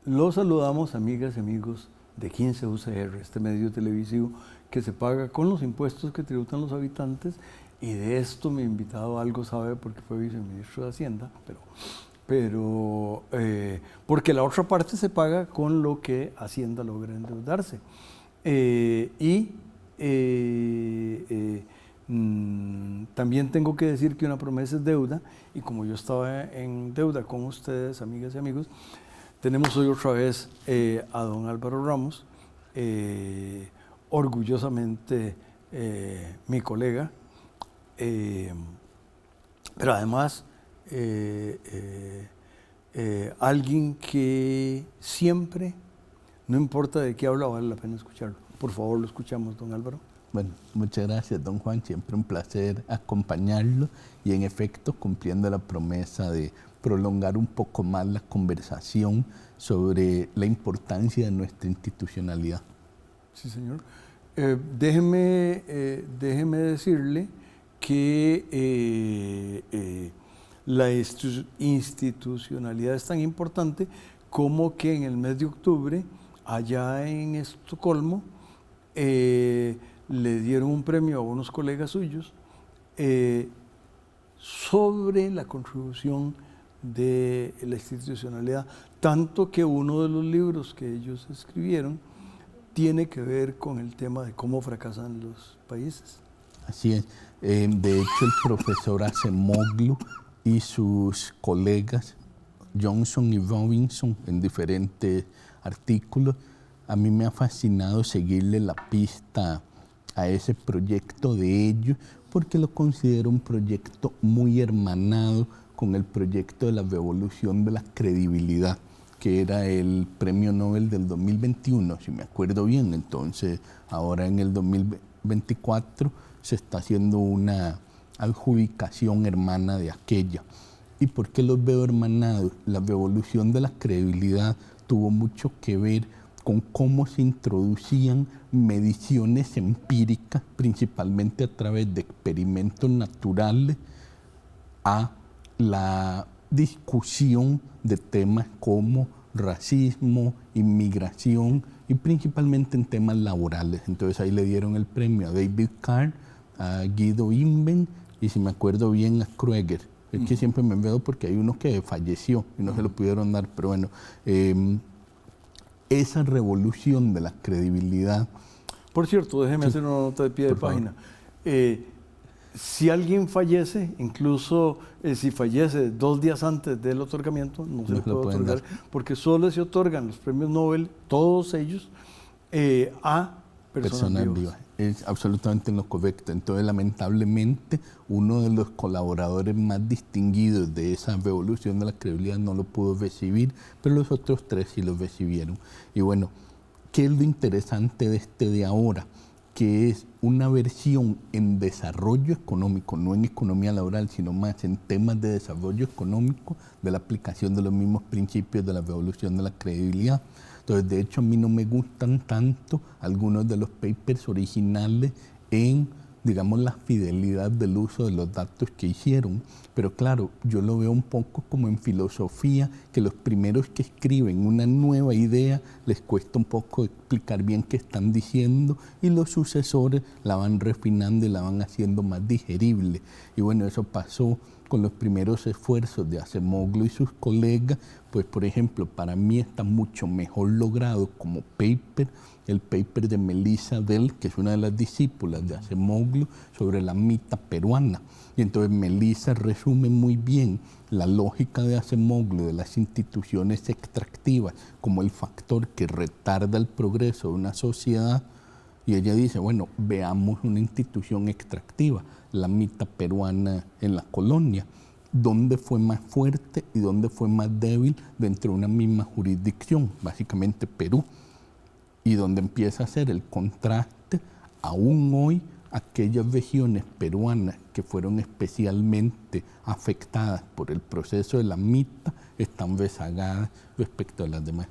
Los saludamos, amigas y amigos de 15 UCR, este medio televisivo que se paga con los impuestos que tributan los habitantes, y de esto mi invitado algo sabe porque fue viceministro de Hacienda, pero porque la otra parte se paga con lo que Hacienda logra endeudarse. También tengo que decir que una promesa es deuda, y como yo estaba en deuda con ustedes, amigas y amigos, tenemos hoy otra vez a don Álvaro Ramos, orgullosamente mi colega, pero además alguien que siempre, no importa de qué habla, vale la pena escucharlo. Por favor, lo escuchamos, don Álvaro. Bueno, muchas gracias, don Juan. Siempre un placer acompañarlo y, en efecto, cumpliendo la promesa de prolongar un poco más la conversación sobre la importancia de nuestra institucionalidad. Sí, señor. Déjeme decirle que la institucionalidad es tan importante como que en el mes de octubre, allá en Estocolmo, le dieron un premio a unos colegas suyos sobre la contribución de la institucionalidad, tanto que uno de los libros que ellos escribieron tiene que ver con el tema de cómo fracasan los países. Así es. De hecho, el profesor Acemoglu y sus colegas Johnson y Robinson, en diferentes artículos, a mí me ha fascinado seguirle la pista a ese proyecto de ellos, porque lo considero un proyecto muy hermanado con el proyecto de la revolución de la credibilidad, que era el premio Nobel del 2021, si me acuerdo bien. Entonces, ahora en el 2024 se está haciendo una adjudicación hermana de aquella. ¿Y por qué los veo hermanados? La revolución de la credibilidad tuvo mucho que ver con cómo se introducían mediciones empíricas, principalmente a través de experimentos naturales, a la discusión de temas como racismo, inmigración y principalmente en temas laborales. Entonces ahí le dieron el premio a David Carr, a Guido Imbens y, si me acuerdo bien, a Krueger. Es que siempre me veo porque hay uno que falleció y no se lo pudieron dar, pero bueno, esa revolución de la credibilidad. Por cierto, déjeme hacer una nota de pie de página. Si alguien fallece, incluso si fallece 2 días antes del otorgamiento, no se le puede otorgar, porque solo se otorgan los premios Nobel, todos ellos, a personas vivas. Es absolutamente lo correcto. Entonces, lamentablemente, uno de los colaboradores más distinguidos de esa revolución de la credibilidad no lo pudo recibir, pero los otros 3 sí lo recibieron. Y bueno, ¿qué es lo interesante de este de ahora? Que es una versión en desarrollo económico, no en economía laboral, sino más en temas de desarrollo económico, de la aplicación de los mismos principios de la revolución de la credibilidad. Entonces, de hecho, a mí no me gustan tanto algunos de los papers originales en, digamos, la fidelidad del uso de los datos que hicieron. Pero claro, yo lo veo un poco como en filosofía, que los primeros que escriben una nueva idea les cuesta un poco explicar bien qué están diciendo, y los sucesores la van refinando y la van haciendo más digerible. Y bueno, eso pasó con los primeros esfuerzos de Acemoglu y sus colegas. Pues, por ejemplo, para mí está mucho mejor logrado como paper el paper de Melissa Bell, que es una de las discípulas de Acemoglu, sobre la mita peruana. Y entonces Melissa resume muy bien la lógica de Acemoglu de las instituciones extractivas como el factor que retarda el progreso de una sociedad. Y ella dice, bueno, veamos una institución extractiva, la mita peruana en la colonia, dónde fue más fuerte y dónde fue más débil dentro de una misma jurisdicción, básicamente Perú, y donde empieza a hacer el contraste aún hoy aquellas regiones peruanas que fueron especialmente afectadas por el proceso de la mita están rezagadas respecto a las demás.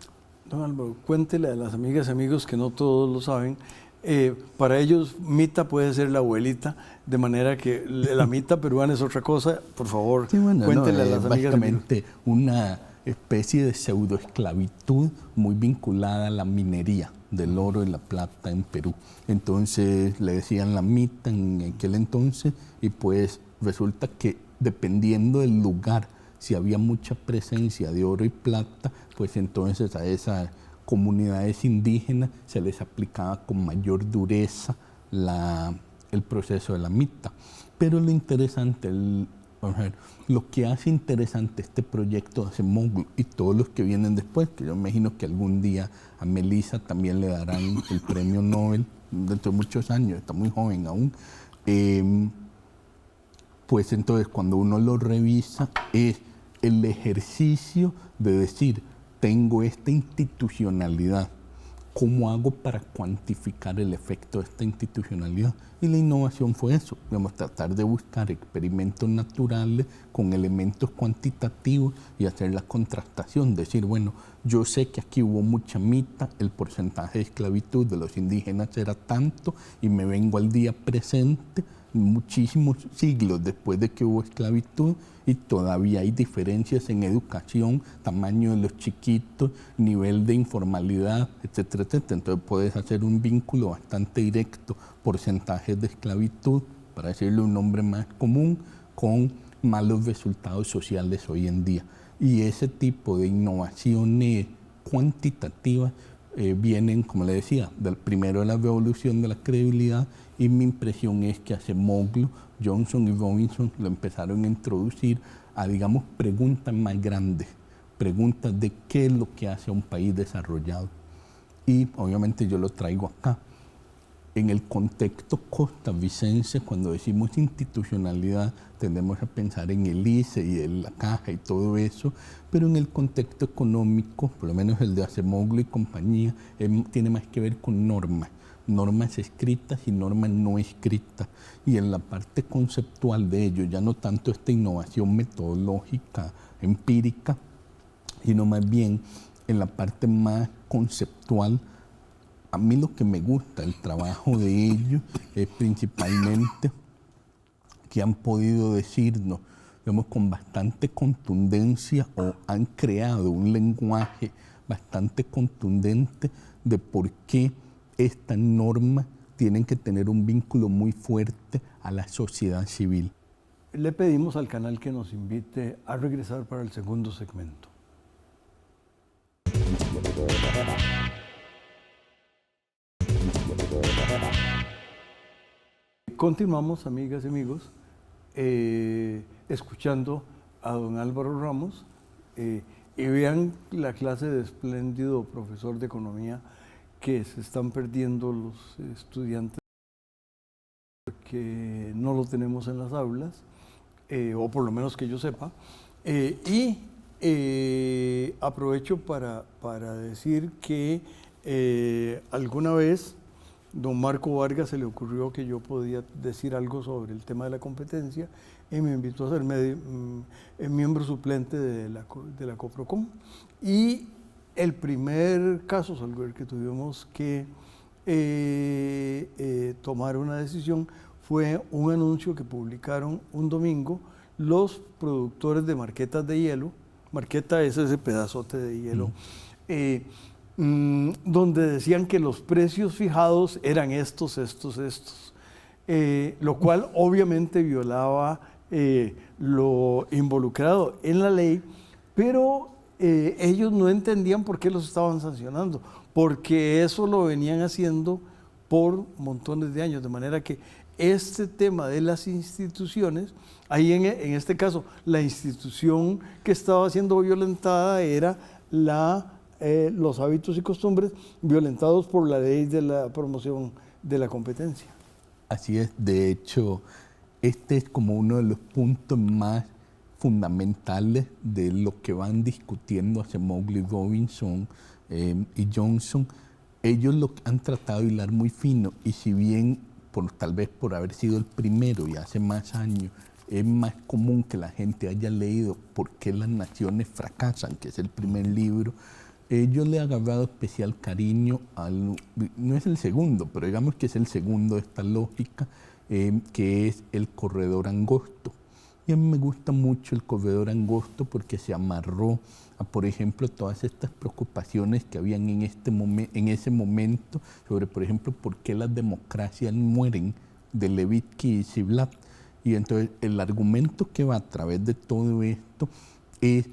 Don Álvaro, cuéntele a las amigas y amigos que no todos lo saben. Para ellos, mita puede ser la abuelita, de manera que la mita peruana es otra cosa. Por favor, sí, bueno, cuéntele no, a las amigas y amigos. Básicamente una especie de pseudoesclavitud muy vinculada a la minería del oro y la plata en Perú. Entonces le decían la mita en aquel entonces, y pues resulta que dependiendo del lugar, si había mucha presencia de oro y plata, pues entonces a esas comunidades indígenas se les aplicaba con mayor dureza el proceso de la mita. Pero lo interesante, lo que hace interesante este proyecto de Acemoglu y todos los que vienen después, que yo imagino que algún día a Melissa también le darán el premio Nobel dentro de muchos años, está muy joven aún, pues entonces cuando uno lo revisa es el ejercicio de decir, tengo esta institucionalidad, ¿cómo hago para cuantificar el efecto de esta institucionalidad? Y la innovación fue eso, digamos, tratar de buscar experimentos naturales con elementos cuantitativos y hacer la contrastación, decir, bueno, yo sé que aquí hubo mucha mita, el porcentaje de esclavitud de los indígenas era tanto, y me vengo al día presente, muchísimos siglos después de que hubo esclavitud, y todavía hay diferencias en educación, tamaño de los chiquitos, nivel de informalidad, etcétera, etcétera. Entonces puedes hacer un vínculo bastante directo, porcentajes de esclavitud, para decirle un nombre más común, con malos resultados sociales hoy en día. Y ese tipo de innovaciones cuantitativas vienen, como le decía, primero de la revolución de la credibilidad, y mi impresión es que Acemoglu, Johnson y Robinson lo empezaron a introducir a, digamos, preguntas más grandes, preguntas de qué es lo que hace a un país desarrollado. Y obviamente yo lo traigo acá. En el contexto costarricense, cuando decimos institucionalidad, tendemos a pensar en el ICE y en la caja y todo eso, pero en el contexto económico, por lo menos el de Acemoglu y compañía, tiene más que ver con normas escritas y normas no escritas. Y en la parte conceptual de ello, ya no tanto esta innovación metodológica, empírica, sino más bien en la parte más conceptual. A mí lo que me gusta el trabajo de ellos es principalmente que han podido decirnos, digamos, con bastante contundencia, o han creado un lenguaje bastante contundente de por qué estas normas tienen que tener un vínculo muy fuerte a la sociedad civil. Le pedimos al canal que nos invite a regresar para el segundo segmento. Continuamos, amigas y amigos, escuchando a don Álvaro Ramos, y vean la clase de espléndido profesor de economía que se están perdiendo los estudiantes porque no lo tenemos en las aulas, o por lo menos que yo sepa. Aprovecho para decir que alguna vez don Marco Vargas se le ocurrió que yo podía decir algo sobre el tema de la competencia, y me invitó a ser miembro suplente de la Coprocom. Y el primer caso sobre el que tuvimos que tomar una decisión fue un anuncio que publicaron un domingo los productores de marquetas de hielo. Marqueta es ese pedazote de hielo, donde decían que los precios fijados eran estos, lo cual obviamente violaba lo involucrado en la ley, pero ellos no entendían por qué los estaban sancionando, porque eso lo venían haciendo por montones de años, de manera que este tema de las instituciones, ahí en este caso la institución que estaba siendo violentada era los hábitos y costumbres violentados por la ley de la promoción de la competencia. Así es, de hecho, este es como uno de los puntos más fundamentales de lo que van discutiendo Acemoglu, Robinson y Johnson. Ellos lo han tratado de hilar muy fino, y si bien tal vez por haber sido el primero y hace más años, es más común que la gente haya leído ¿Por qué las naciones fracasan?, que es el primer libro. Yo le he agarrado especial cariño no es el segundo, pero digamos que es el segundo de esta lógica, que es El corredor angosto. Y a mí me gusta mucho El corredor angosto porque se amarró a, por ejemplo, todas estas preocupaciones que habían en ese momento sobre, por ejemplo, por qué las democracias mueren, de Levitsky y Ziblatt. Y entonces el argumento que va a través de todo esto es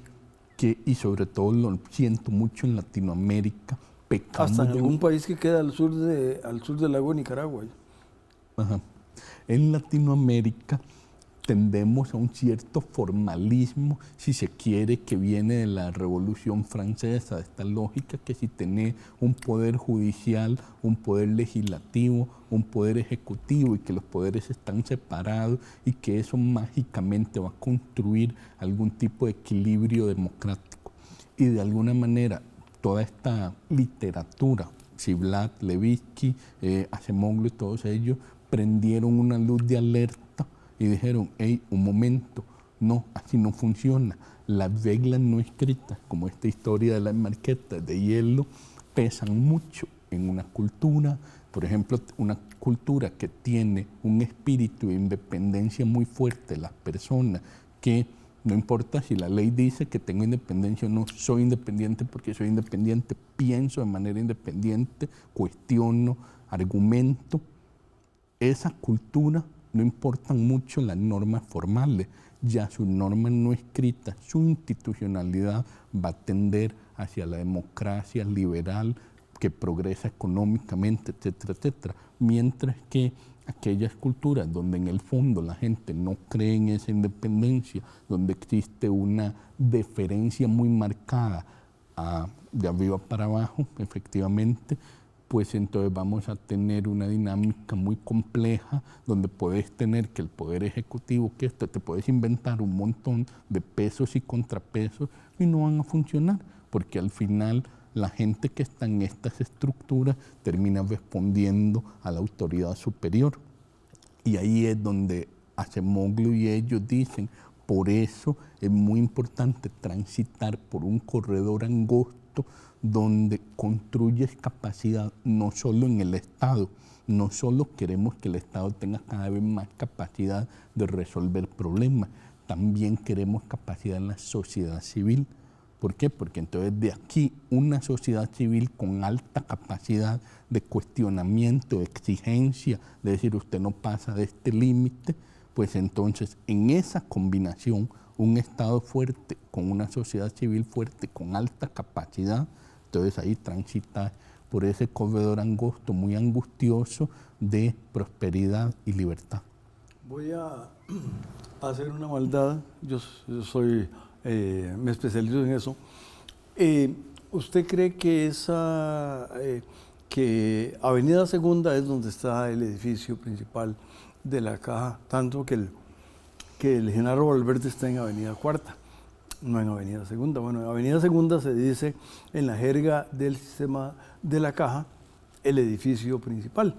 que, y sobre todo lo siento mucho en Latinoamérica, pecamos hasta en algún país que queda al sur del lago de Nicaragua. Ajá. En Latinoamérica tendemos a un cierto formalismo, si se quiere, que viene de la Revolución Francesa, de esta lógica que si tenés un poder judicial, un poder legislativo, un poder ejecutivo y que los poderes están separados y que eso mágicamente va a construir algún tipo de equilibrio democrático. Y de alguna manera toda esta literatura, Ziblatt, Levitsky, Acemoglu y todos ellos, prendieron una luz de alerta y dijeron, hey, un momento, no, así no funciona. Las reglas no escritas, como esta historia de las marquetas de hielo, pesan mucho en una cultura. Por ejemplo, una cultura que tiene un espíritu de independencia muy fuerte, las personas que no importa si la ley dice que tengo independencia o no, soy independiente porque soy independiente, pienso de manera independiente, cuestiono, argumento. Esa cultura no importan mucho las normas formales, ya sus normas no escritas, su institucionalidad va a tender hacia la democracia liberal que progresa económicamente, etcétera, etcétera. Mientras que aquellas culturas donde en el fondo la gente no cree en esa independencia, donde existe una deferencia muy marcada de arriba para abajo, efectivamente, pues entonces vamos a tener una dinámica muy compleja donde puedes tener que el poder ejecutivo, que te puedes inventar un montón de pesos y contrapesos y no van a funcionar, porque al final la gente que está en estas estructuras termina respondiendo a la autoridad superior. Y ahí es donde Acemoglu y ellos dicen, por eso es muy importante transitar por un corredor angosto donde construyes capacidad no solo en el Estado, no solo queremos que el Estado tenga cada vez más capacidad de resolver problemas, también queremos capacidad en la sociedad civil. ¿Por qué? Porque entonces de aquí una sociedad civil con alta capacidad de cuestionamiento, de exigencia, de decir usted no pasa de este límite, pues entonces en esa combinación un Estado fuerte con una sociedad civil fuerte, con alta capacidad, entonces ahí transita por ese corredor angosto, muy angustioso, de prosperidad y libertad. Voy a hacer una maldad, yo soy, me especializo en eso. ¿Usted cree que que Avenida Segunda es donde está el edificio principal de la Caja, tanto que el Genaro Valverde está en Avenida Cuarta, no en Avenida Segunda? Bueno, en Avenida Segunda se dice en la jerga del sistema de la Caja el edificio principal.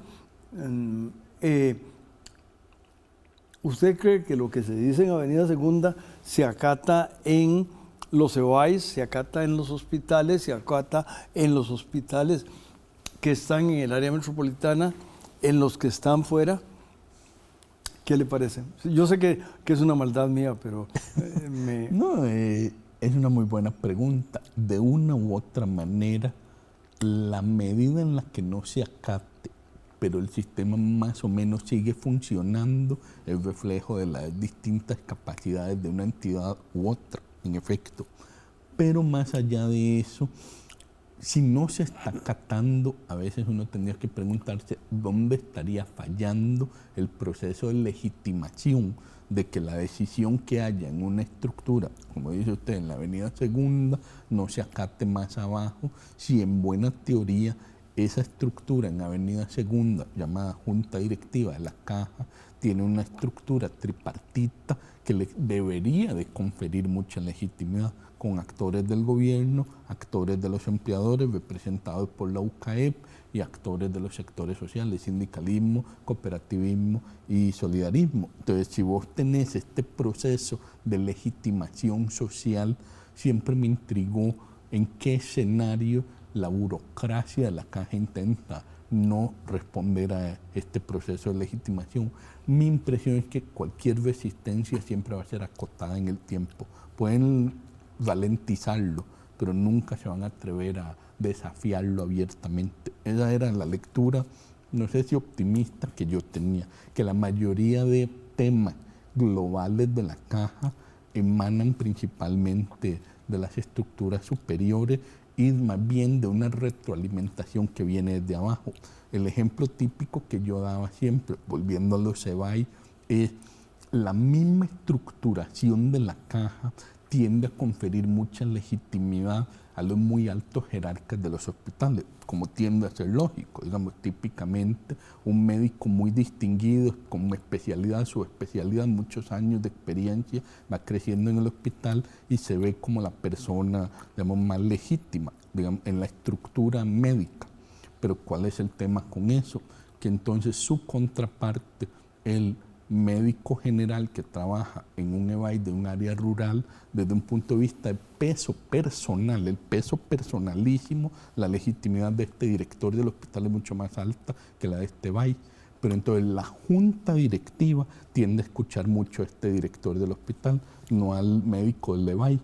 ¿Usted cree que lo que se dice en Avenida Segunda se acata en los EBAIS, se acata en los hospitales, se acata en los hospitales que están en el área metropolitana, en los que están fuera? ¿Qué le parece? Yo sé que es una maldad mía, pero No, es una muy buena pregunta. De una u otra manera, la medida en la que no se acate, pero el sistema más o menos sigue funcionando, es reflejo de las distintas capacidades de una entidad u otra, en efecto. Pero más allá de eso, si no se está acatando, a veces uno tendría que preguntarse dónde estaría fallando el proceso de legitimación de que la decisión que haya en una estructura, como dice usted, en la Avenida Segunda, no se acate más abajo, si en buena teoría esa estructura en Avenida Segunda, llamada Junta Directiva de la Caja, tiene una estructura tripartita que le debería de conferir mucha legitimidad, con actores del gobierno, actores de los empleadores representados por la UCAEP y actores de los sectores sociales, sindicalismo, cooperativismo y solidarismo. Entonces, si vos tenés este proceso de legitimación social, siempre me intrigó en qué escenario la burocracia de la caja intenta no responder a este proceso de legitimación. Mi impresión es que cualquier resistencia siempre va a ser acotada en el tiempo. Pueden ralentizarlo, pero nunca se van a atrever a desafiarlo abiertamente. Esa era la lectura, no sé si optimista, que yo tenía, que la mayoría de temas globales de la caja emanan principalmente de las estructuras superiores y más bien de una retroalimentación que viene desde abajo. El ejemplo típico que yo daba siempre, volviendo a los CEBAI, es la misma estructuración de la caja tiende a conferir mucha legitimidad a los muy altos jerarcas de los hospitales, como tiende a ser lógico. Digamos, típicamente un médico muy distinguido, con especialidad, subespecialidad, muchos años de experiencia, va creciendo en el hospital y se ve como la persona, digamos, más legítima, digamos, en la estructura médica. Pero ¿cuál es el tema con eso? Que entonces su contraparte, el médico general que trabaja en un EBAI de un área rural, desde un punto de vista de peso personal, el peso personalísimo, la legitimidad de este director del hospital es mucho más alta que la de este EBAI. Pero entonces la junta directiva tiende a escuchar mucho a este director del hospital, no al médico del EBAI.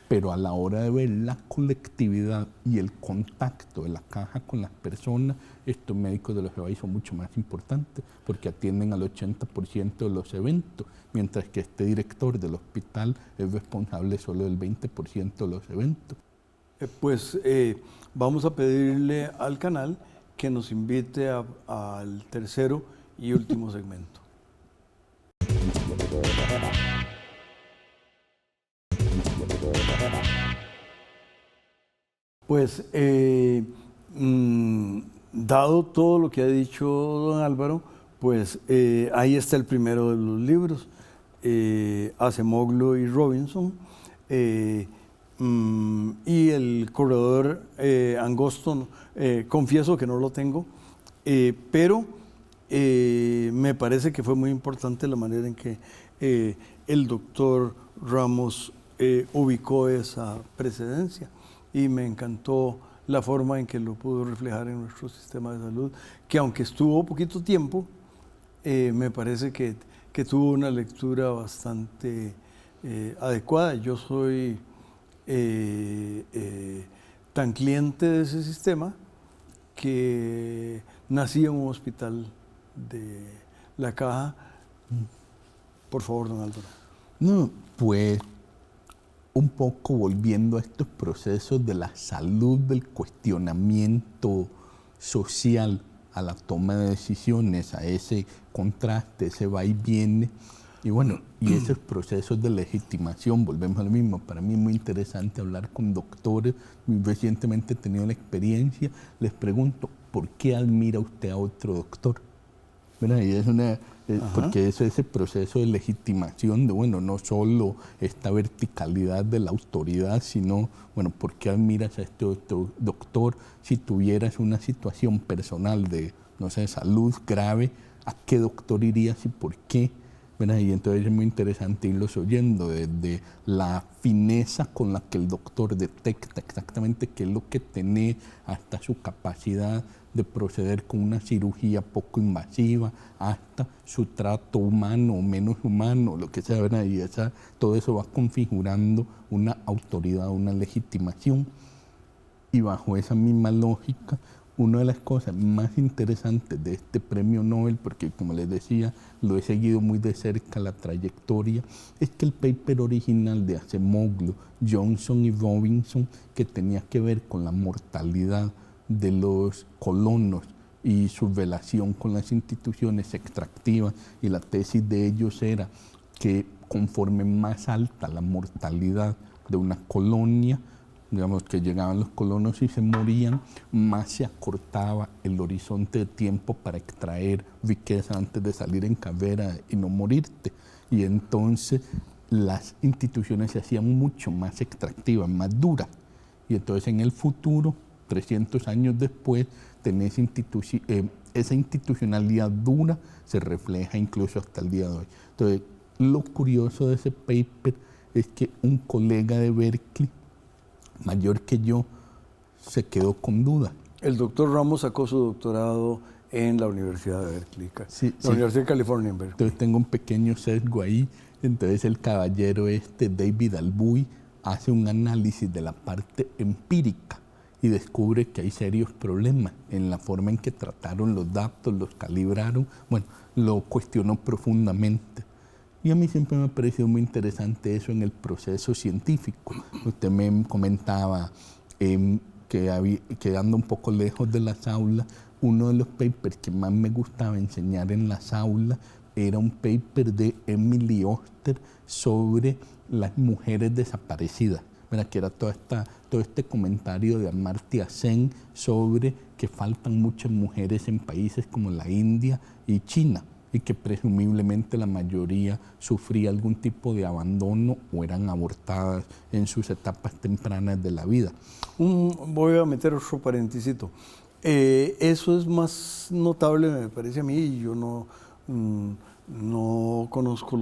Pero a la hora de ver la colectividad y el contacto de la caja con las personas, estos médicos de los EBAI son mucho más importantes porque atienden al 80% de los eventos, mientras que este director del hospital es responsable solo del 20% de los eventos. Vamos a pedirle al canal que nos invite al tercero y último segmento. Pues, dado todo lo que ha dicho don Álvaro, pues ahí está el primero de los libros, Acemoglu y Robinson, y el corredor angosto, confieso que no lo tengo, pero me parece que fue muy importante la manera en que el doctor Ramos ubicó esa precedencia. Y me encantó la forma en que lo pudo reflejar en nuestro sistema de salud, que aunque estuvo poquito tiempo, me parece que tuvo una lectura bastante adecuada. Yo soy tan cliente de ese sistema que nací en un hospital de la Caja. Por favor, don Álvaro. No, pues un poco volviendo a estos procesos de la salud, del cuestionamiento social a la toma de decisiones, a ese contraste, ese va y viene. Y bueno, y esos procesos de legitimación, volvemos a lo mismo. Para mí es muy interesante hablar con doctores. Muy recientemente he tenido la experiencia. Les pregunto, ¿por qué admira usted a otro doctor? Bueno, y es porque ese proceso de legitimación de, bueno, no solo esta verticalidad de la autoridad, sino, bueno, ¿por qué admiras a este doctor? Si tuvieras una situación personal de, no sé, salud grave, ¿a qué doctor irías y por qué? Bueno, y entonces es muy interesante irlos oyendo, desde la fineza con la que el doctor detecta exactamente qué es lo que tiene, hasta su capacidad de proceder con una cirugía poco invasiva, hasta su trato humano o menos humano, lo que sea, ¿verdad? Y todo eso va configurando una autoridad, una legitimación. Y bajo esa misma lógica, una de las cosas más interesantes de este premio Nobel, porque como les decía, lo he seguido muy de cerca la trayectoria, es que el paper original de Acemoglu, Johnson y Robinson, que tenía que ver con la mortalidad de los colonos y su relación con las instituciones extractivas, y la tesis de ellos era que conforme más alta la mortalidad de una colonia, digamos que llegaban los colonos y se morían, más se acortaba el horizonte de tiempo para extraer riqueza antes de salir en carrera y no morirte. Y entonces las instituciones se hacían mucho más extractivas, más duras. Y entonces en el futuro 300 años después, tenés esa institucionalidad dura se refleja incluso hasta el día de hoy. Entonces, lo curioso de ese paper es que un colega de Berkeley, mayor que yo, se quedó con duda. El doctor Ramos sacó su doctorado en la Universidad de Berkeley, la Universidad de California en Berkeley. Entonces tengo un pequeño sesgo ahí. Entonces el caballero David Albuy, hace un análisis de la parte empírica y descubre que hay serios problemas en la forma en que trataron los datos, los calibraron. Bueno, lo cuestionó profundamente. Y a mí siempre me ha parecido muy interesante eso en el proceso científico. Usted me comentaba que ando un poco lejos de las aulas, uno de los papers que más me gustaba enseñar en las aulas era un paper de Emily Oster sobre las mujeres desaparecidas. Mira, que era todo este comentario de Amartya Sen sobre que faltan muchas mujeres en países como la India y China, y que presumiblemente la mayoría sufría algún tipo de abandono o eran abortadas en sus etapas tempranas de la vida. Voy a meter otro paréntesis. Eso es más notable, me parece a mí, y yo no conozco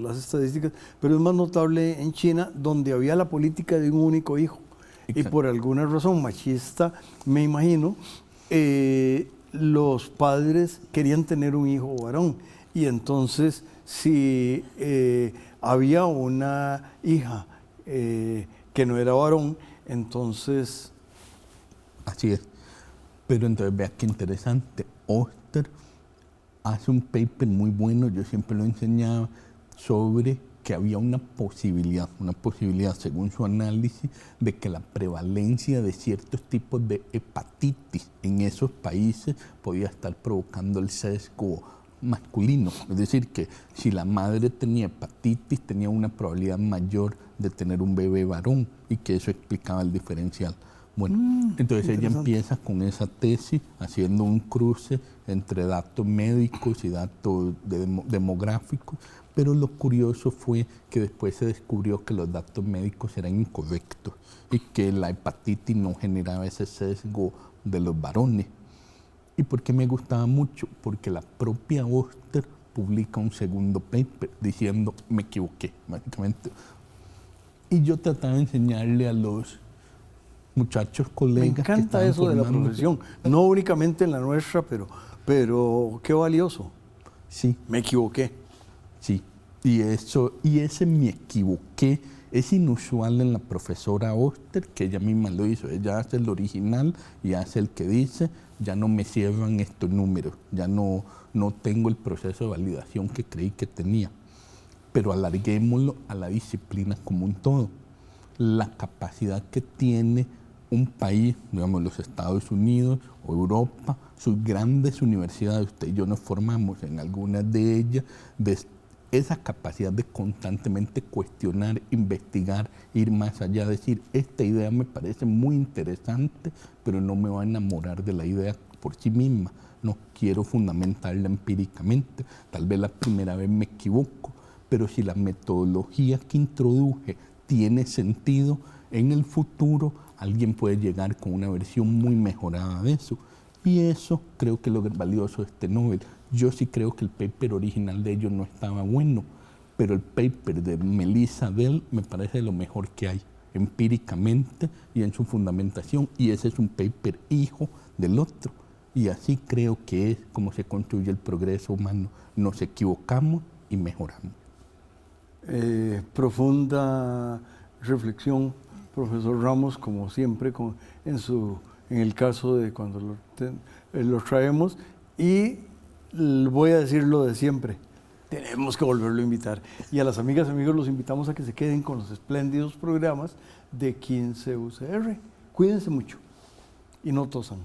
las estadísticas, pero es más notable en China, donde había la política de un único hijo. Exacto. Y por alguna razón machista, me imagino, los padres querían tener un hijo varón. Y entonces, si había una hija que no era varón, entonces... Así es. Pero entonces, vea qué interesante. Oster hace un paper muy bueno, yo siempre lo enseñaba, sobre que había una posibilidad según su análisis, de que la prevalencia de ciertos tipos de hepatitis en esos países podía estar provocando el sesgo masculino. Es decir, que si la madre tenía hepatitis, tenía una probabilidad mayor de tener un bebé varón, y que eso explicaba el diferencial. Bueno, entonces ella empieza con esa tesis haciendo un cruce entre datos médicos y datos demográficos, pero lo curioso fue que después se descubrió que los datos médicos eran incorrectos y que la hepatitis no generaba ese sesgo de los varones. ¿Y por qué me gustaba mucho? Porque la propia Oster publica un segundo paper diciendo, me equivoqué, básicamente. Y yo trataba de enseñarle a los muchachos, colegas. Me encanta eso de la profesión, no únicamente en la nuestra, pero qué valioso. Sí. Me equivoqué. Sí, y ese me equivoqué es inusual en la profesora Oster, que ella misma lo hizo. Ella hace el original y hace el que dice, ya no me cierran estos números, ya no tengo el proceso de validación que creí que tenía. Pero alarguémoslo a la disciplina como un todo. La capacidad que tiene un país, digamos los Estados Unidos o Europa, sus grandes universidades, usted y yo nos formamos en algunas de ellas, de esa capacidad de constantemente cuestionar, investigar, ir más allá, decir, esta idea me parece muy interesante, pero no me va a enamorar de la idea por sí misma, no quiero fundamentarla empíricamente, tal vez la primera vez me equivoco, pero si la metodología que introduje tiene sentido, en el futuro alguien puede llegar con una versión muy mejorada de eso. Y eso creo que es lo valioso de este Nobel. Yo sí creo que el paper original de ellos no estaba bueno, pero el paper de Melissa Bell me parece lo mejor que hay, empíricamente y en su fundamentación, y ese es un paper hijo del otro. Y así creo que es como se construye el progreso humano. Nos equivocamos y mejoramos. Profunda reflexión, profesor Ramos, como siempre, en el caso de cuando lo traemos, y voy a decir lo de siempre, tenemos que volverlo a invitar. Y a las amigas y amigos los invitamos a que se queden con los espléndidos programas de 15 UCR. Cuídense mucho y no tosan.